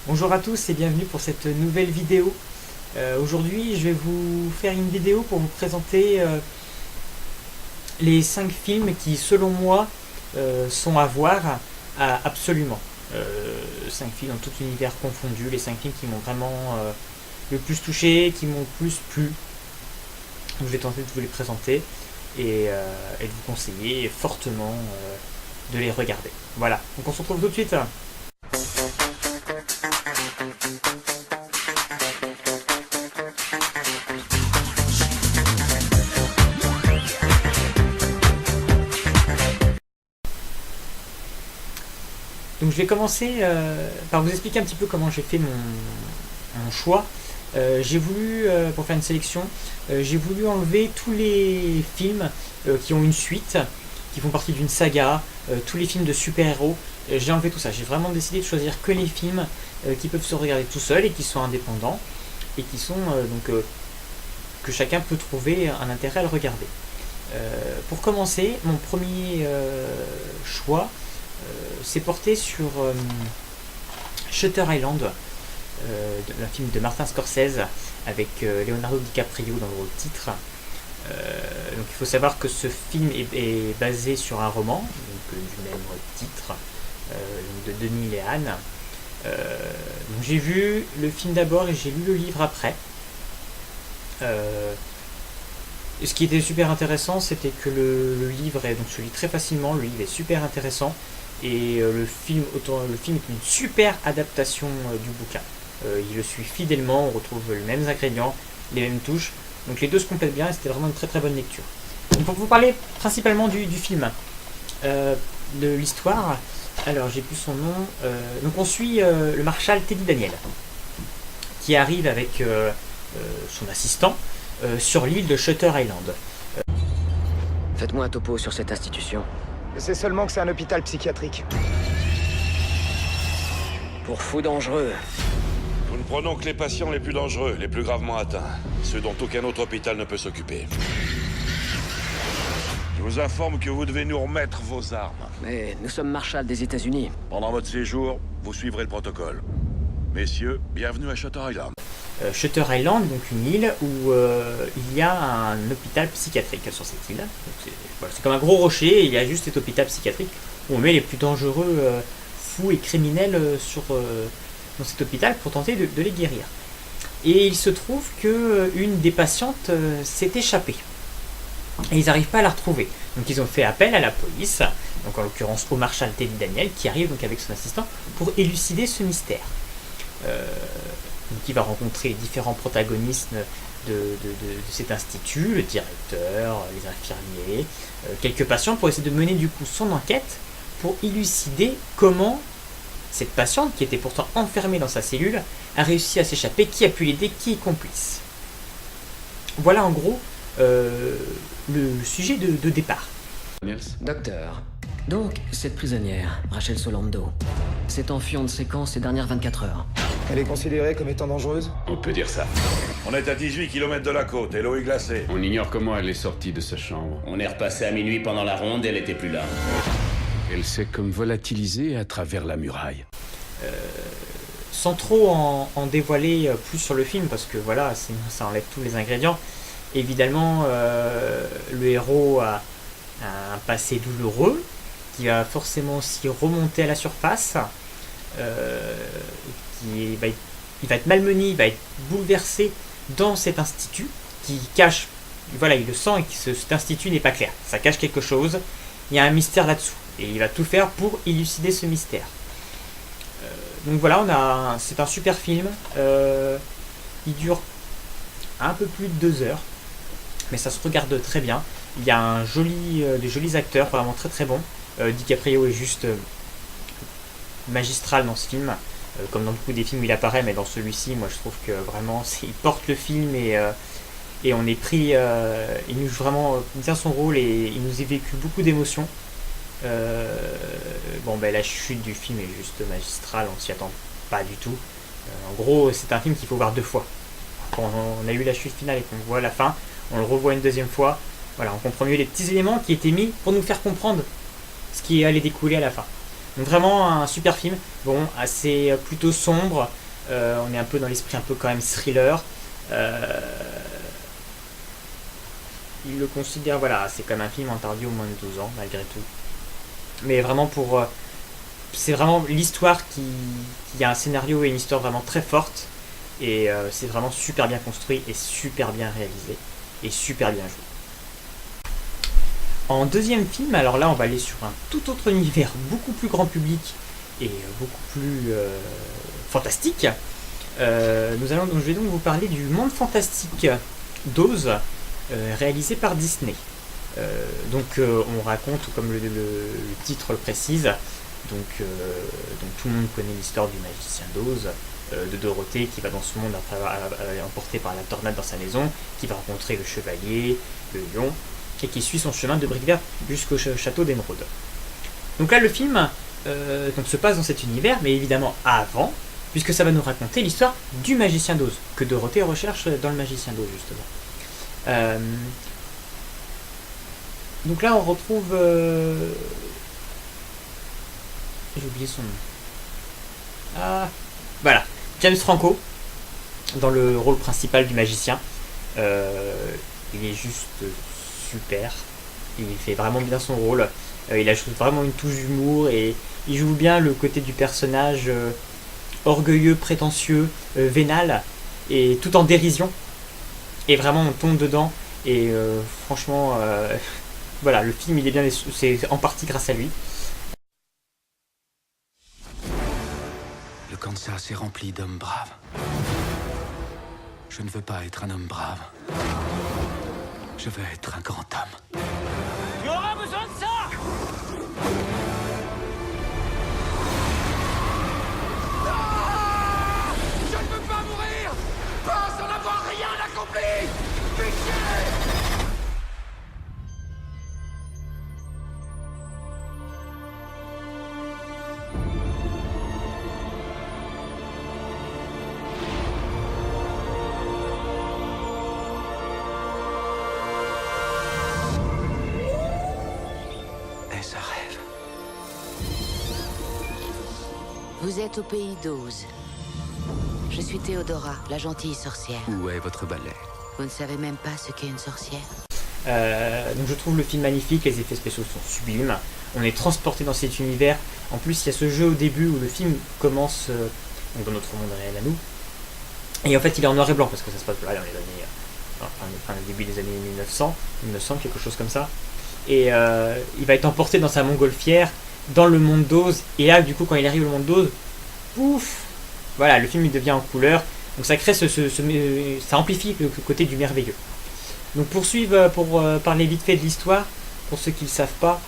Bonjour à tous et bienvenue pour cette nouvelle vidéo. Aujourd'hui je vais vous faire une vidéo pour vous présenter les 5 films qui selon moi sont à voir absolument. 5 films dans tout univers confondu, les 5 films qui m'ont vraiment le plus touché, qui m'ont le plus plu. Donc, je vais tenter de vous les présenter et de vous conseiller fortement de les regarder. Voilà, donc on se retrouve tout de suite. Donc je vais commencer par vous expliquer un petit peu comment j'ai fait mon choix. J'ai voulu, pour faire une sélection, j'ai voulu enlever tous les films qui ont une suite, qui font partie d'une saga, tous les films de super-héros. J'ai enlevé tout ça. J'ai vraiment décidé de choisir que les films qui peuvent se regarder tout seuls et qui sont indépendants et qui sont que chacun peut trouver un intérêt à le regarder. Pour commencer, mon premier choix s'est porté sur Shutter Island, un film de Martin Scorsese avec Leonardo DiCaprio dans le rôle titre. Donc il faut savoir que ce film est basé sur un roman donc, du même titre de Denis Lehan. Donc j'ai vu le film d'abord et j'ai lu le livre après. Ce qui était super intéressant, c'était que le livre donc, se lit très facilement, le livre est super intéressant et le film est une super adaptation du bouquin. Il le suit fidèlement, on retrouve les mêmes ingrédients, les mêmes touches, donc les deux se complètent bien et c'était vraiment une très très bonne lecture. Donc pour vous parler principalement du film, de l'histoire, alors j'ai plus son nom, donc on suit le marshal Teddy Daniel qui arrive avec son assistant sur l'île de Shutter Island. Faites-moi un topo sur cette institution. C'est seulement que c'est un hôpital psychiatrique. Pour fous dangereux. Nous ne prenons que les patients les plus dangereux, les plus gravement atteints. Ceux dont aucun autre hôpital ne peut s'occuper. Je vous informe que vous devez nous remettre vos armes. Mais nous sommes Marshal des États-Unis. Pendant votre séjour, vous suivrez le protocole. Messieurs, bienvenue à Shutter Island. Shutter Island, donc une île où il y a un hôpital psychiatrique sur cette île. C'est comme un gros rocher, et il y a juste cet hôpital psychiatrique où on met les plus dangereux fous et criminels dans cet hôpital pour tenter de les guérir. Et il se trouve qu'une des patientes s'est échappée. Et ils n'arrivent pas à la retrouver. Donc ils ont fait appel à la police, donc en l'occurrence au marshal Teddy Daniel, qui arrive donc avec son assistant pour élucider ce mystère. Donc il va rencontrer différents protagonistes de cet institut, le directeur, les infirmiers, quelques patients pour essayer de mener du coup son enquête pour élucider comment cette patiente, qui était pourtant enfermée dans sa cellule, a réussi à s'échapper, qui a pu l'aider, qui est complice. Voilà en gros le sujet de départ. Docteur. Donc, cette prisonnière, Rachel Solando, s'est enfuie en séquence ces dernières 24 heures. Elle est considérée comme étant dangereuse? On peut dire ça. On est à 18 km de la côte et l'eau est glacée. On ignore comment elle est sortie de sa chambre. On est repassé à minuit pendant la ronde et elle était plus là. Elle s'est comme volatilisée à travers la muraille. Sans trop en dévoiler plus sur le film, parce que voilà, sinon ça enlève tous les ingrédients. Évidemment, le héros a un passé douloureux, qui va forcément aussi remonter à la surface. Il va être malmené, il va être bouleversé dans cet institut qui cache, voilà, il le sent et que cet institut n'est pas clair. Ça cache quelque chose, il y a un mystère là-dessous. Et il va tout faire pour élucider ce mystère. Donc voilà, c'est un super film. Il dure un peu plus de 2 heures, mais ça se regarde très bien. Il y a des jolis acteurs, vraiment très très bons. DiCaprio est juste magistral dans ce film, comme dans beaucoup des films où il apparaît, mais dans celui-ci, moi je trouve que vraiment il porte le film et on est pris. Il nous joue vraiment bien son rôle et il nous évacue beaucoup d'émotions. La chute du film est juste magistrale, on s'y attend pas du tout. En gros, c'est un film qu'il faut voir 2 fois. Quand on a eu la chute finale et qu'on voit la fin, on le revoit une 2e fois. Voilà, on comprend mieux les petits éléments qui étaient mis pour nous faire comprendre ce qui allait découler à la fin. Donc vraiment un super film, bon, assez plutôt sombre, on est un peu dans l'esprit un peu quand même thriller. Il le considère, voilà, c'est quand même un film interdit aux moins de 12 ans malgré tout. Mais vraiment c'est vraiment l'histoire qui a un scénario et une histoire vraiment très forte. Et c'est vraiment super bien construit et super bien réalisé. Et super bien joué. En deuxième film, alors là on va aller sur un tout autre univers, beaucoup plus grand public et beaucoup plus fantastique. Je vais donc vous parler du Monde Fantastique d'Oz, réalisé par Disney. On raconte, comme le titre le précise, donc tout le monde connaît l'histoire du magicien d'Oz, de Dorothée qui va dans ce monde emporté par la tornade dans sa maison, qui va rencontrer le chevalier, le lion, et qui suit son chemin de Brique-Verte jusqu'au château d'Émeraude. Donc là le film se passe dans cet univers, mais évidemment avant, puisque ça va nous raconter l'histoire du magicien d'Oz, que Dorothée recherche dans le magicien d'Oz justement. Donc là on retrouve... J'ai oublié son nom. Voilà, James Franco, dans le rôle principal du magicien. Il est juste super, il fait vraiment bien son rôle, il ajoute vraiment une touche d'humour et il joue bien le côté du personnage orgueilleux, prétentieux, vénal, et tout en dérision, et vraiment on tombe dedans, et franchement, voilà, le film il est bien, c'est en partie grâce à lui. Le Kansas est rempli d'hommes braves. Je ne veux pas être un homme brave. Je veux être un grand homme. Tu auras besoin de ça! Je ne veux pas mourir! Pas sans avoir rien accompli! Pitié! Est-ce un rêve? Vous êtes au pays d'Oz. Je suis Théodora, la gentille sorcière. Où est votre balai? Vous ne savez même pas ce qu'est une sorcière. Donc je trouve le film magnifique, les effets spéciaux sont sublimes, on est transporté dans cet univers. En plus il y a ce jeu au début où le film commence dans notre monde réel à nous, et en fait il est en noir et blanc parce que ça se passe là dans les années, le début des années 1900, quelque chose comme ça, et il va être emporté dans sa montgolfière dans le monde d'Oz, et là du coup quand il arrive au monde d'Oz, pouf, voilà, le film il devient en couleur, donc ça crée ça amplifie le côté du merveilleux. Donc pour parler vite fait de l'histoire, pour ceux qui ne le savent pas,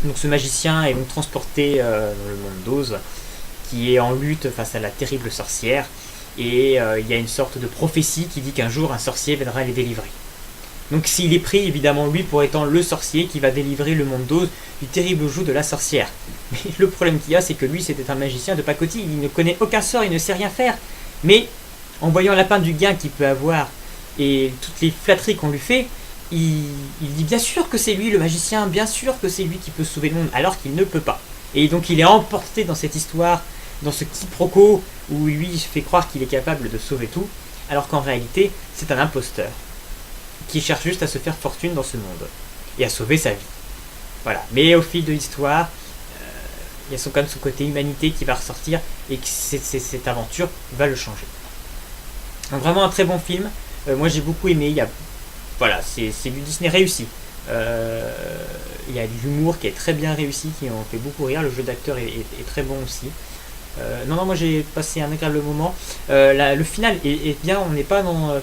donc ce magicien est donc transporté dans le monde d'Oz, qui est en lutte face à la terrible sorcière, et il y a une sorte de prophétie qui dit qu'un jour un sorcier viendra les délivrer. Donc s'il est pris, évidemment lui pour étant le sorcier qui va délivrer le monde d'Oz du terrible joug de la sorcière. Mais le problème qu'il y a, c'est que lui c'était un magicien de pacotille, il ne connaît aucun sort, il ne sait rien faire. Mais en voyant la peine du gain qu'il peut avoir et toutes les flatteries qu'on lui fait, il dit bien sûr que c'est lui le magicien, bien sûr que c'est lui qui peut sauver le monde, alors qu'il ne peut pas. Et donc il est emporté dans cette histoire, dans ce quiproquo où lui il fait croire qu'il est capable de sauver tout, alors qu'en réalité c'est un imposteur qui cherche juste à se faire fortune dans ce monde et à sauver sa vie. Voilà. Mais au fil de l'histoire, il y a quand même son côté humanité qui va ressortir et que cette aventure va le changer. Donc vraiment un très bon film. Moi j'ai beaucoup aimé. Voilà, c'est du Disney réussi. Il y a de l'humour qui est très bien réussi, qui en fait beaucoup rire. Le jeu d'acteur est très bon aussi. Moi j'ai passé un agréable moment. Le final est bien. On n'est pas dans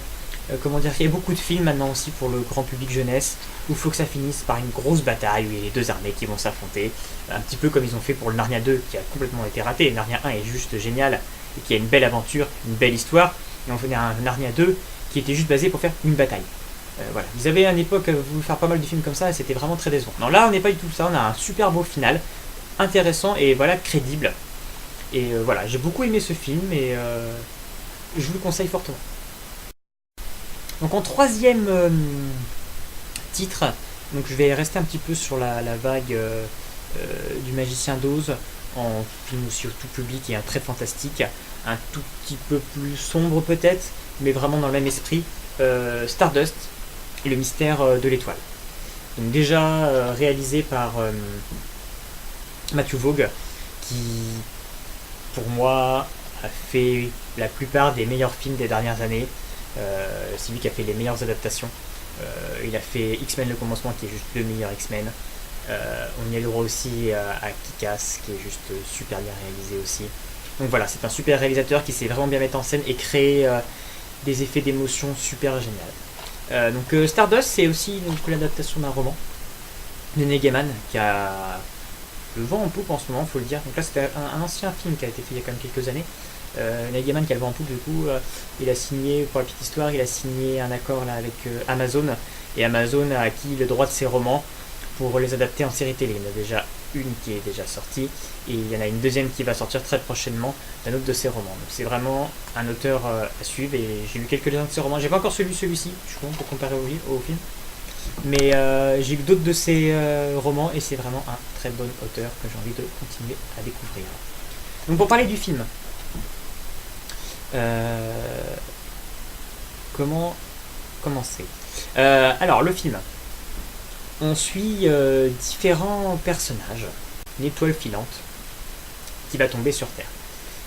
comment dire, il y a beaucoup de films maintenant aussi pour le grand public jeunesse où il faut que ça finisse par une grosse bataille où il y a les deux armées qui vont s'affronter, un petit peu comme ils ont fait pour le Narnia 2 qui a complètement été raté. Narnia 1 est juste génial et qui a une belle aventure, une belle histoire, et on faisait un Narnia 2 qui était juste basé pour faire une bataille. Voilà. Ils avaient à une époque voulu faire pas mal de films comme ça et c'était vraiment très décevant. Non, là on n'est pas du tout ça, on a un super beau final, intéressant et voilà, crédible. Et voilà, j'ai beaucoup aimé ce film et je vous le conseille fortement. Donc en troisième titre, donc je vais rester un petit peu sur la vague du Magicien d'Oz, en film aussi au tout public et un très fantastique, un tout petit peu plus sombre peut-être, mais vraiment dans le même esprit, Stardust et le mystère de l'étoile. Donc déjà réalisé par Matthew Vaughn, qui pour moi a fait la plupart des meilleurs films des dernières années. C'est lui qui a fait les meilleures adaptations. Il a fait X-Men le commencement, qui est juste le meilleur X-Men. On y a le droit aussi à Kick-Ass, qui est juste super bien réalisé aussi. Donc voilà, c'est un super réalisateur qui sait vraiment bien mettre en scène et créer des effets d'émotion super génial. Donc Stardust, c'est aussi l'adaptation d'un roman de Neil Gaiman, qui a le vent en poupe en ce moment, faut le dire. Donc là, c'était un ancien film qui a été fait il y a quand même quelques années. Neil Gaiman qui a le vent en poupe, du coup, il a signé, pour la petite histoire, il a signé un accord là avec Amazon, et Amazon a acquis le droit de ses romans pour les adapter en série télé. Il y en a déjà une qui est déjà sortie, et il y en a une deuxième qui va sortir très prochainement d'un autre de ses romans. Donc c'est vraiment un auteur à suivre, et j'ai lu quelques-uns de ses romans. J'ai pas encore celui-ci, je suis con pour comparer au film, mais j'ai lu d'autres de ses romans, et c'est vraiment un très bon auteur que j'ai envie de continuer à découvrir. Donc pour parler du film, comment commencer? Alors le film, on suit différents personnages, une étoile filante qui va tomber sur Terre.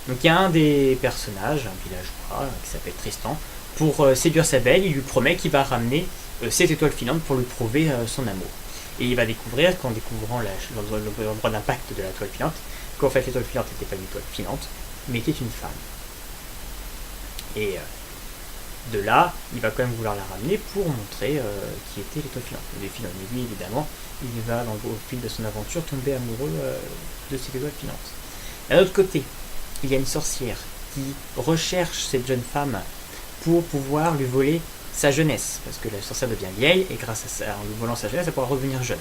Donc il y a un des personnages, un villageois qui s'appelle Tristan. Pour séduire sa belle, il lui promet qu'il va ramener cette étoile filante pour lui prouver son amour. Et il va découvrir, qu'en découvrant l'endroit d'impact de la toile filante, qu'en fait l'étoile filante n'était pas une étoile filante, mais était une femme. Et de là, il va quand même vouloir la ramener pour montrer qui était l'étoile filante. De fil en aiguille, évidemment, il va, au fil de son aventure, tomber amoureux de cette étoile filante. D'un autre côté, il y a une sorcière qui recherche cette jeune femme pour pouvoir lui voler sa jeunesse, parce que la sorcière devient vieille, et grâce à ça, en lui volant sa jeunesse, elle pourra revenir jeune.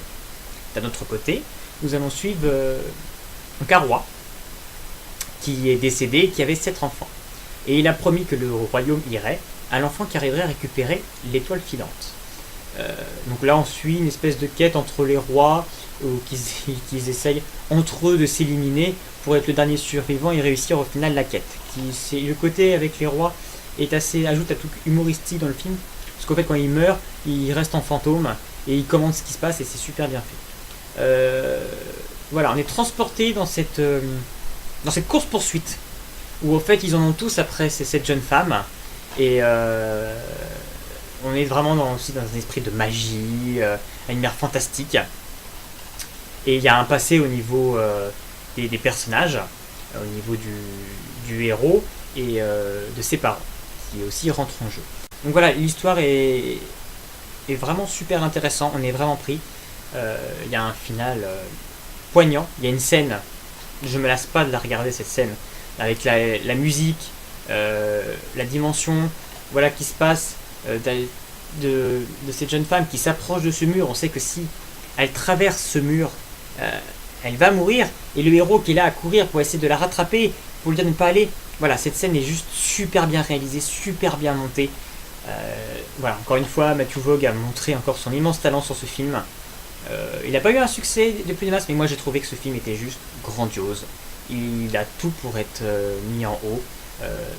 D'un autre côté, nous allons suivre un roi qui est décédé, qui avait 7 enfants. Et il a promis que le royaume irait à l'enfant qui arriverait à récupérer l'étoile filante. Donc là, on suit une espèce de quête entre les rois qui essayent entre eux de s'éliminer pour être le dernier survivant et réussir au final la quête. Le côté avec les rois ajoute à tout humoristique dans le film, parce qu'en fait, quand il meurt, il reste en fantôme et il commande ce qui se passe, et c'est super bien fait. Voilà, on est transporté dans cette course-poursuite où en fait ils en ont tous après cette jeune femme, et on est vraiment aussi dans un esprit de magie, un univers fantastique, et il y a un passé au niveau des personnages, au niveau du héros et de ses parents, qui aussi rentre en jeu. Donc voilà, l'histoire est vraiment super intéressante, on est vraiment pris. Il y a un final poignant, il y a une scène, je me lasse pas de la regarder cette scène, avec la musique, la dimension, voilà, qui se passe de cette jeune femme qui s'approche de ce mur. On sait que si elle traverse ce mur, elle va mourir, et le héros qui est là à courir pour essayer de la rattraper, pour lui dire de ne pas aller. Voilà, cette scène est juste super bien réalisée, super bien montée. Voilà, encore une fois, Matthew Vaughn a montré encore son immense talent sur ce film. Il n'a pas eu un succès depuis de masse, mais moi j'ai trouvé que ce film était juste grandiose. Il a tout pour être mis en haut.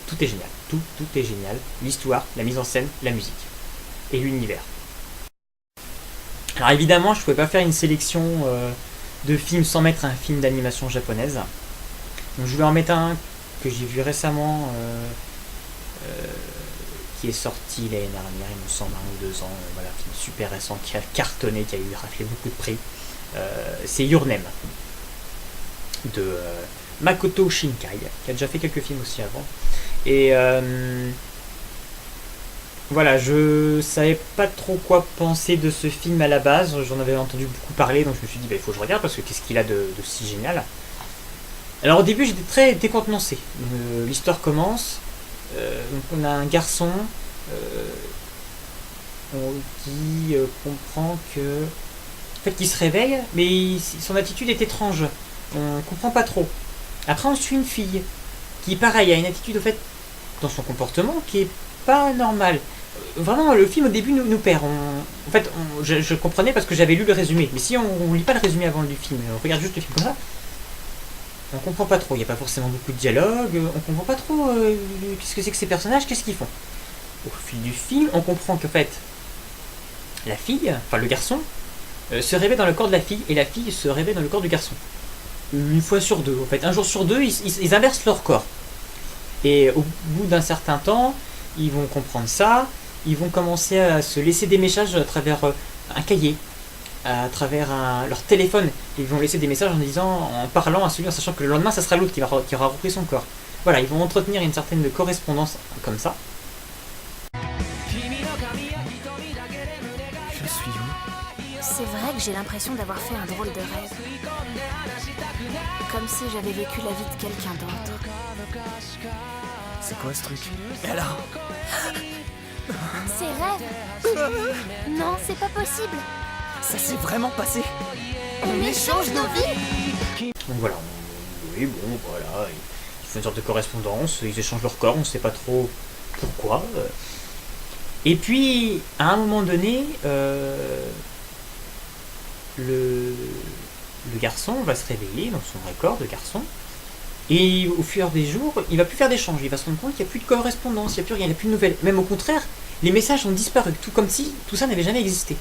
Tout est génial, tout est génial. L'histoire, la mise en scène, la musique et l'univers. Alors évidemment, je ne pouvais pas faire une sélection de films sans mettre un film d'animation japonaise. Donc je vais en mettre un que j'ai vu récemment, qui est sorti l'année dernière, il me semble, 1 ou 2 ans. Voilà, un film super récent qui a cartonné, qui a raflé beaucoup de prix. C'est Your Name de Makoto Shinkai, qui a déjà fait quelques films aussi avant. Et voilà, je savais pas trop quoi penser de ce film à la base. J'en avais entendu beaucoup parler, donc je me suis dit, il faut que je regarde, parce que qu'est-ce qu'il a de si génial. Alors au début, j'étais très décontenancé. L'histoire commence, donc on a un garçon qui comprend que, en fait, qu'il se réveille, mais son attitude est étrange. On comprend pas trop. Après, on suit une fille qui, pareil, a une attitude, au fait, dans son comportement, qui est pas normale. vraiment, le film au début nous perd. En fait, je comprenais parce que j'avais lu le résumé. Mais si on lit pas le résumé avant du film, on regarde juste le film comme ça, on comprend pas trop. Il n'y a pas forcément beaucoup de dialogue. On comprend pas trop qu'est-ce que c'est que ces personnages, qu'est-ce qu'ils font. Au fil du film, on comprend qu'en fait, la fille, enfin le garçon, se réveille dans le corps de la fille et la fille se réveille dans le corps du garçon. Une fois sur deux, en fait. Un jour sur deux, ils inversent leur corps. Et au bout d'un certain temps, ils vont comprendre ça. Ils vont commencer à se laisser des messages à travers un cahier, à travers leur téléphone. Ils vont laisser des messages en parlant à celui, en sachant que le lendemain, ça sera l'autre qui aura repris son corps. Voilà, ils vont entretenir une certaine correspondance comme ça. Je suis où? C'est vrai que j'ai l'impression d'avoir fait un drôle de rêve. Comme si j'avais vécu la vie de quelqu'un d'autre. C'est quoi ce truc? Et alors? Ces rêves. Non, c'est pas possible. Ça s'est vraiment passé? On échange nos vies. Donc voilà, oui, bon, voilà, ils font une sorte de correspondance, ils échangent leur corps, on ne sait pas trop pourquoi. Et puis, à un moment donné, le garçon va se réveiller dans son vrai corps de garçon, et au fur des jours, il va plus faire d'échanges, il va se rendre compte qu'il n'y a plus de correspondance, il n'y a plus rien, il n'y a plus de nouvelles. Même au contraire, les messages ont disparu, tout comme si tout ça n'avait jamais existé.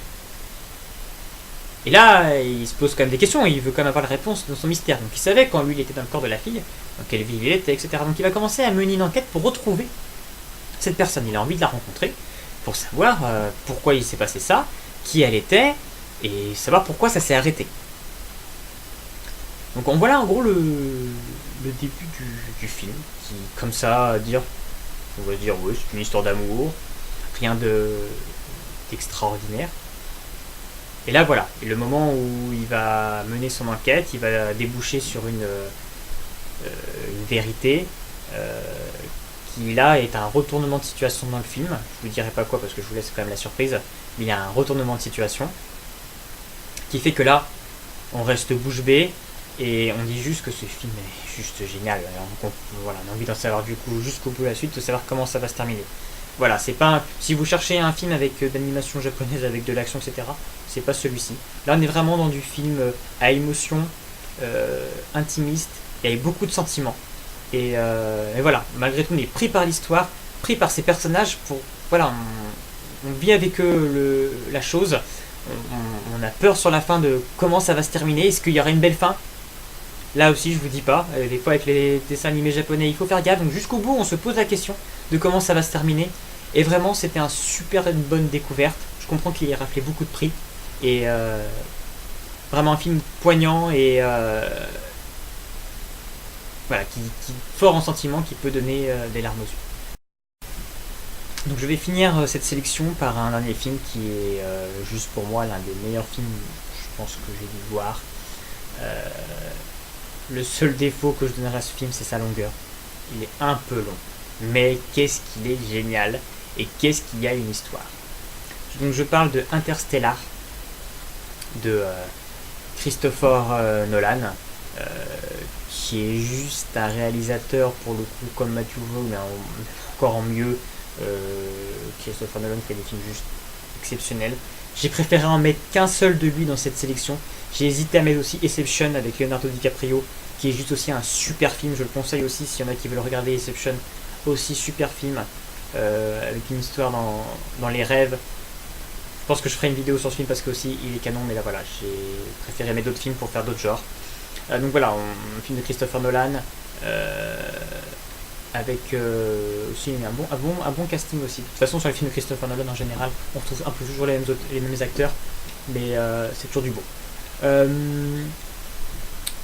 Et là, il se pose quand même des questions, il veut quand même avoir la réponse dans son mystère. Donc il savait quand lui il était dans le corps de la fille, dans quelle ville il était, etc. Donc il va commencer à mener une enquête pour retrouver cette personne. Il a envie de la rencontrer pour savoir pourquoi il s'est passé ça, qui elle était, et savoir pourquoi ça s'est arrêté. Donc on voit là en gros le début du film, qui comme ça on va dire oui, c'est une histoire d'amour, rien d'extraordinaire. Et là voilà, et le moment où il va mener son enquête, il va déboucher sur une vérité qui là est un retournement de situation dans le film. Je vous dirai pas quoi parce que je vous laisse quand même la surprise, mais il y a un retournement de situation qui fait que là on reste bouche bée et on dit juste que ce film est juste génial. Voilà, on a envie d'en savoir du coup jusqu'au bout de la suite, de savoir comment ça va se terminer. Voilà, c'est pas si vous cherchez un film avec d'animation japonaise, avec de l'action, etc., c'est pas celui-ci. Là, on est vraiment dans du film à émotion, intimiste, et avec beaucoup de sentiments. Et voilà, malgré tout, on est pris par l'histoire, pris par ces personnages. Voilà, on vit avec eux la chose. On a peur sur la fin de comment ça va se terminer. Est-ce qu'il y aura une belle fin? Là aussi, je vous dis pas. Des fois, avec les dessins animés japonais, il faut faire gaffe. Donc jusqu'au bout, on se pose la question de comment ça va se terminer. Et vraiment, c'était une bonne découverte. Je comprends qu'il ait raflé beaucoup de prix. Et vraiment un film poignant et voilà, qui fort en sentiment, qui peut donner des larmes aux yeux. Donc je vais finir cette sélection par un dernier film qui est juste pour moi l'un des meilleurs films, je pense, que j'ai dû voir. Le seul défaut que je donnerais à ce film, c'est sa longueur. Il est un peu long, mais qu'est-ce qu'il est génial et qu'est-ce qu'il y a une histoire. Donc je parle de Interstellar de Christopher Nolan, qui est juste un réalisateur pour le coup comme Matthew Vaughn, mais encore en mieux. Christopher Nolan fait des films juste exceptionnels. J'ai préféré en mettre qu'un seul de lui dans cette sélection. J'ai hésité à mettre aussi Inception avec Leonardo DiCaprio, qui est juste aussi un super film. Je le conseille aussi s'il y en a qui veulent regarder Inception. Aussi super film, avec une histoire dans les rêves. Je pense que je ferai une vidéo sur ce film parce que aussi il est canon, mais là voilà, j'ai préféré mettre d'autres films pour faire d'autres genres. Donc voilà, un film de Christopher Nolan, avec aussi un bon casting aussi. De toute façon, sur les films de Christopher Nolan en général, on retrouve un peu toujours les mêmes acteurs, mais c'est toujours du bon.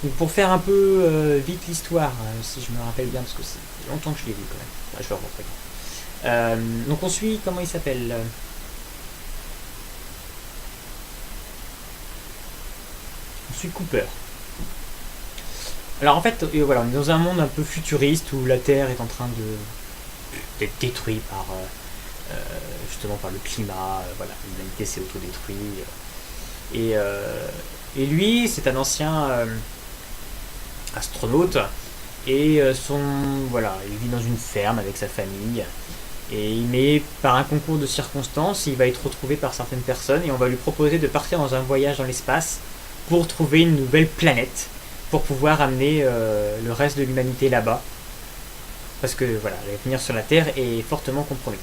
Donc pour faire un peu vite l'histoire, si je me rappelle bien, parce que c'est longtemps que je l'ai vu quand même. Là, je vais reprendre. Donc on suit, comment il s'appelle On suit Cooper. Alors en fait, voilà, on est dans un monde un peu futuriste où la Terre est en train d'être détruite par justement par le climat. Voilà, l'humanité s'est autodétruite. Et lui, c'est un ancien astronaute et il vit dans une ferme avec sa famille Mais par un concours de circonstances, il va être retrouvé par certaines personnes et on va lui proposer de partir dans un voyage dans l'espace pour trouver une nouvelle planète, pour pouvoir amener le reste de l'humanité là-bas. Parce que voilà, l'avenir sur la Terre est fortement compromis.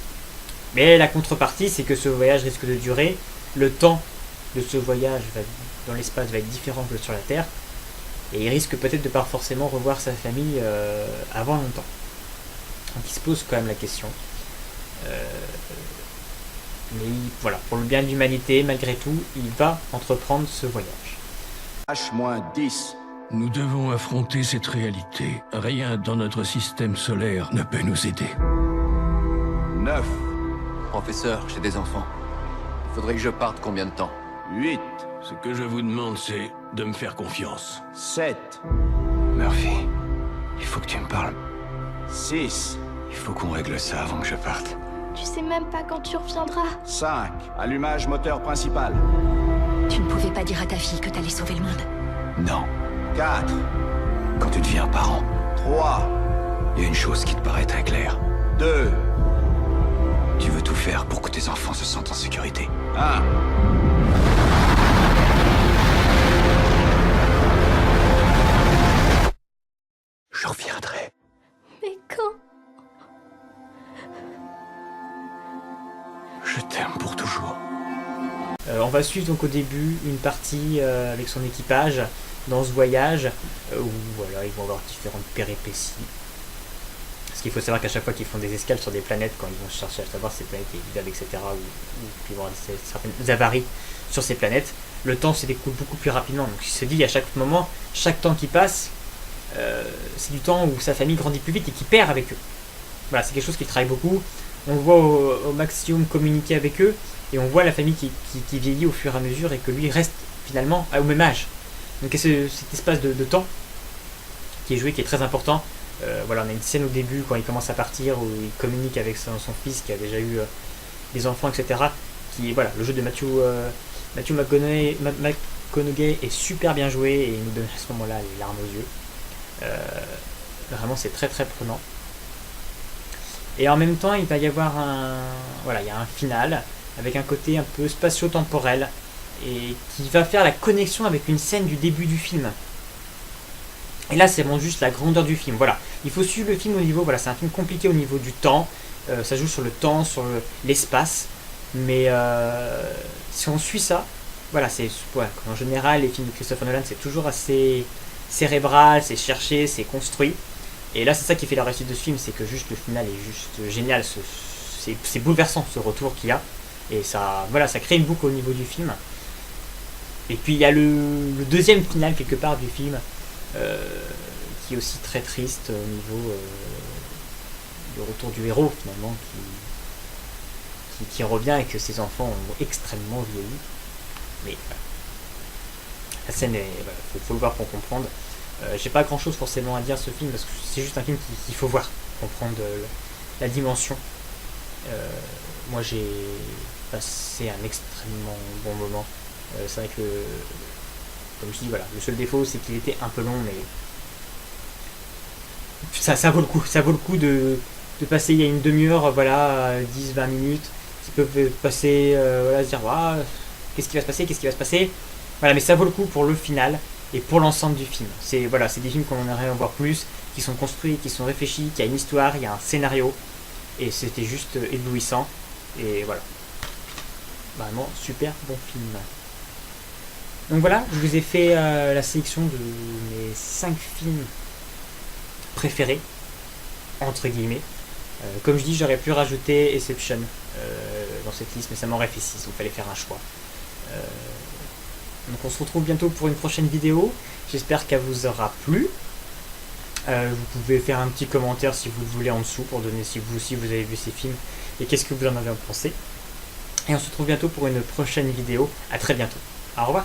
Mais la contrepartie, c'est que ce voyage risque de durer. Le temps de ce voyage dans l'espace va être différent que sur la Terre. Et il risque peut-être de pas forcément revoir sa famille avant longtemps. Donc il se pose quand même la question. Mais voilà, pour le bien de l'humanité, malgré tout, il va entreprendre ce voyage. H-10. Nous devons affronter cette réalité. Rien dans notre système solaire ne peut nous aider. 9. Professeur, j'ai des enfants. Il faudrait que je parte combien de temps? 8. Ce que je vous demande, c'est de me faire confiance. 7. Murphy, il faut que tu me parles. 6. Il faut qu'on règle ça avant que je parte. Tu sais même pas quand tu reviendras. 5. Allumage moteur principal. Tu ne pouvais pas dire à ta fille que t'allais sauver le monde. Non. 4. Quand tu deviens parent, 3. il y a une chose qui te paraît très claire. 2. Tu veux tout faire pour que tes enfants se sentent en sécurité. 1. Je reviendrai. Mais quand? Je t'aime pour toujours. On va suivre donc au début une partie avec son équipage dans ce voyage où voilà, ils vont avoir différentes péripéties. Parce qu'il faut savoir qu'à chaque fois qu'ils font des escales sur des planètes, quand ils vont chercher à savoir si ces planètes évidentes, etc., ou qu'ils vont avoir certaines avaries sur ces planètes, le temps se découle beaucoup plus rapidement. Donc il se dit à chaque moment, chaque temps qui passe, c'est du temps où sa famille grandit plus vite et qu'il perd avec eux. Voilà, c'est quelque chose qui travaille beaucoup. On le voit au maximum communiquer avec eux, et on voit la famille qui vieillit au fur et à mesure et que lui reste finalement au même âge. Donc cet espace de temps qui est joué, qui est très important. Voilà, on a une scène au début quand il commence à partir où il communique avec son fils qui a déjà eu des enfants, etc. Voilà, le jeu de Matthew McConaughey est super bien joué et il nous donne à ce moment-là les larmes aux yeux. Vraiment, c'est très très prenant. Et en même temps, il va y avoir il y a un final avec un côté un peu spatio-temporel et qui va faire la connexion avec une scène du début du film. Et là, c'est vraiment juste la grandeur du film. Voilà, il faut suivre le film au niveau. Voilà, c'est un film compliqué au niveau du temps. Ça joue sur le temps, sur l'espace. Mais si on suit ça, voilà, en général, les films de Christopher Nolan, c'est toujours assez cérébral, c'est cherché, c'est construit. Et là, c'est ça qui fait la réussite de ce film, c'est que juste le final est juste génial. C'est bouleversant ce retour qu'il y a. Et ça crée une boucle au niveau du film. Et puis il y a le deuxième final quelque part du film, qui est aussi très triste au niveau du retour du héros finalement, qui revient et que ses enfants ont extrêmement vieilli. Mais la scène est, faut le voir pour comprendre. J'ai pas grand chose forcément à dire ce film parce que c'est juste un film qu'il faut voir pour comprendre la dimension. Moi j'ai passé un extrêmement bon moment. C'est vrai que, comme je dis, voilà, le seul défaut c'est qu'il était un peu long, mais ça vaut le coup. Ça vaut le coup de passer il y a une demi-heure, 10-20 minutes, qui peuvent passer, se dire qu'est-ce qui va se passer, voilà, mais ça vaut le coup pour le final et pour l'ensemble du film. C'est des films qu'on aimerait en voir plus, qui sont construits, qui sont réfléchis, qui a une histoire, il y a un scénario, et c'était juste éblouissant, et voilà. Vraiment super bon film. Donc voilà, je vous ai fait la sélection de mes 5 films préférés, entre guillemets. Comme je dis, j'aurais pu rajouter Inception dans cette liste, mais ça m'aurait fait 6, il fallait faire un choix. Donc on se retrouve bientôt pour une prochaine vidéo. J'espère qu'elle vous aura plu. Vous pouvez faire un petit commentaire si vous le voulez en dessous pour donner si vous aussi vous avez vu ces films et qu'est-ce que vous en avez pensé. Et on se retrouve bientôt pour une prochaine vidéo. À très bientôt. Au revoir.